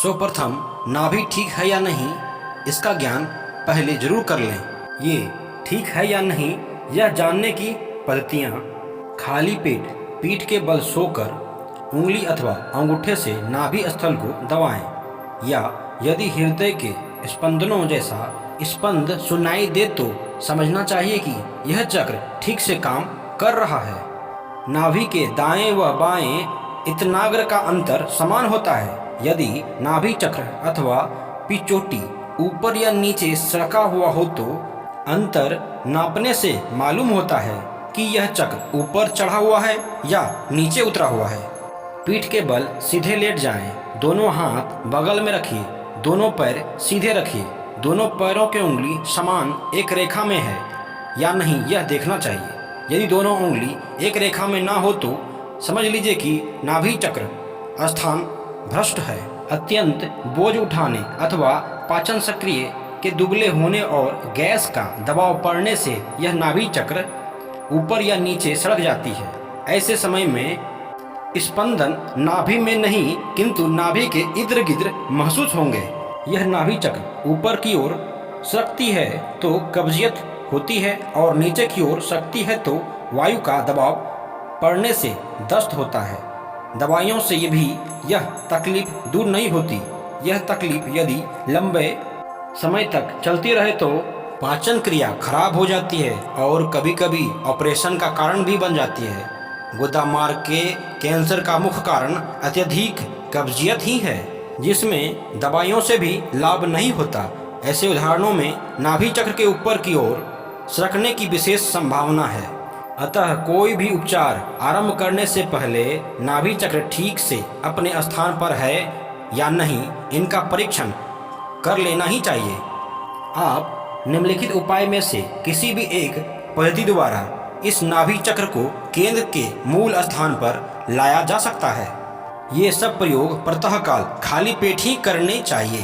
सर्वप्रथम नाभि ठीक है या नहीं इसका ज्ञान पहले जरूर कर लें। ये ठीक है या नहीं यह जानने की पद्धतियाँ खाली पेट पीठ के बल सोकर उंगली अथवा अंगूठे से नाभि स्थल को दबाएं, या यदि हृदय के स्पंदनों जैसा स्पंद सुनाई दे तो समझना चाहिए कि यह चक्र ठीक से काम कर रहा है। नाभि के दाएं व बाएं इतनाग्र का अंतर समान होता है। यदि नाभि चक्र अथवा पिचोटी ऊपर या नीचे सरका हुआ हो तो अंतर नापने से मालूम होता है कि यह चक्र ऊपर चढ़ा हुआ है या नीचे उतरा हुआ है। पीठ के बल सीधे लेट जाएं, दोनों हाथ बगल में रखिए, दोनों पैर सीधे रखिए, दोनों पैरों के उंगली समान एक रेखा में है या नहीं यह देखना चाहिए। यदि दोनों उंगली एक रेखा में ना हो तो समझ लीजिए कि नाभि चक्र स्थान भ्रष्ट है। अत्यंत बोझ उठाने अथवा पाचन सक्रिय के दुबले होने और गैस का दबाव पड़ने से यह नाभि चक्र ऊपर या नीचे सड़क जाती है। ऐसे समय में स्पंदन नाभि में नहीं किंतु नाभि के इर्द गिर्द महसूस होंगे। यह नाभि चक्र ऊपर की ओर सरकती है तो कब्जियत होती है और नीचे की ओर सरकती है तो वायु का दबाव पड़ने से दस्त होता है। दवाइयों से यह तकलीफ दूर नहीं होती। यह तकलीफ यदि लंबे समय तक चलती रहे तो पाचन क्रिया खराब हो जाती है और कभी कभी ऑपरेशन का कारण भी बन जाती है। गुदा मार्ग के कैंसर का मुख्य कारण अत्यधिक कब्जियत ही है, जिसमें दवाइयों से भी लाभ नहीं होता। ऐसे उदाहरणों में नाभि चक्र के ऊपर की ओर सरकने की विशेष संभावना है। अतः कोई भी उपचार आरंभ करने से पहले नाभि चक्र ठीक से अपने स्थान पर है या नहीं इनका परीक्षण कर लेना ही चाहिए। आप निम्नलिखित उपाय में से किसी भी एक पद्धति द्वारा इस नाभि चक्र को केंद्र के मूल स्थान पर लाया जा सकता है। ये सब प्रयोग प्रातःकाल खाली पेट ही करने चाहिए।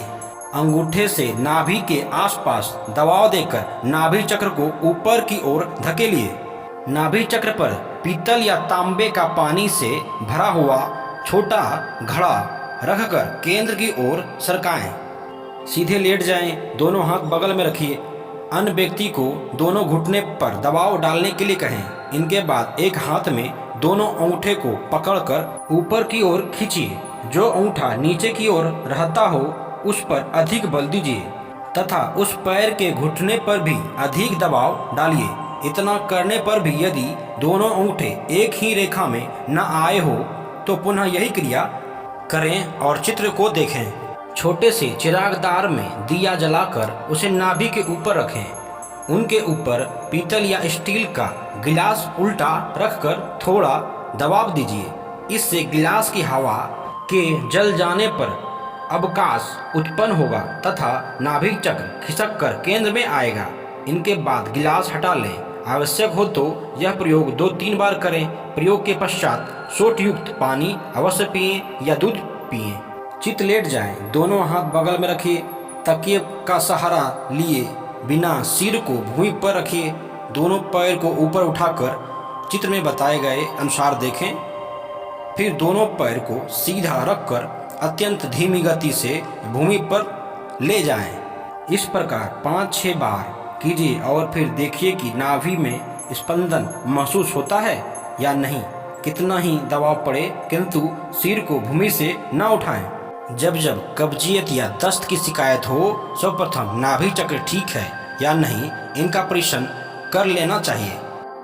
अंगूठे से नाभि के आसपास दबाव देकर नाभि चक्र को ऊपर की ओर धकेलिए। नाभि चक्र पर पीतल या तांबे का पानी से भरा हुआ छोटा घड़ा रखकर केंद्र की ओर सरकाएं। सीधे लेट जाएं, दोनों हाथ बगल में रखिए। अन्य व्यक्ति को दोनों घुटने पर दबाव डालने के लिए कहें। इनके बाद एक हाथ में दोनों अंगूठे को पकड़कर ऊपर की ओर खींचिए। जो अंगूठा नीचे की ओर रहता हो उस पर अधिक बल दीजिए तथा उस पैर के घुटने पर भी अधिक दबाव डालिए। इतना करने पर भी यदि दोनों अंगूठे एक ही रेखा में न आए हो तो पुनः यही क्रिया करें और चित्र को देखें। छोटे से चिरागदार में दिया जलाकर उसे नाभि के ऊपर रखें। उनके ऊपर पीतल या स्टील का गिलास उल्टा रखकर थोड़ा दबाव दीजिए। इससे गिलास की हवा के जल जाने पर अवकाश उत्पन्न होगा तथा नाभि चक्र खिसक कर केंद्र में आएगा। इनके बाद गिलास हटा लें। आवश्यक हो तो यह प्रयोग 2-3 बार करें। प्रयोग के पश्चात सोट युक्त पानी अवश्य पिएं या दूध पिएं। चित लेट जाएं, दोनों हाथ बगल में रखिए। तकिए का सहारा लिए बिना सिर को भूमि पर रखिए। दोनों पैर को ऊपर उठाकर चित्र में बताए गए अनुसार देखें। फिर दोनों पैर को सीधा रखकर अत्यंत धीमी गति से भूमि पर ले जाएं। इस प्रकार 5-6 बार कीजिए और फिर देखिए कि नाभि में स्पंदन महसूस होता है या नहीं। कितना ही दबाव पड़े किंतु सिर को भूमि से न उठाएं। जब जब कब्जियत या दस्त की शिकायत हो सर्वप्रथम नाभि चक्र ठीक है या नहीं इनका परीक्षण कर लेना चाहिए।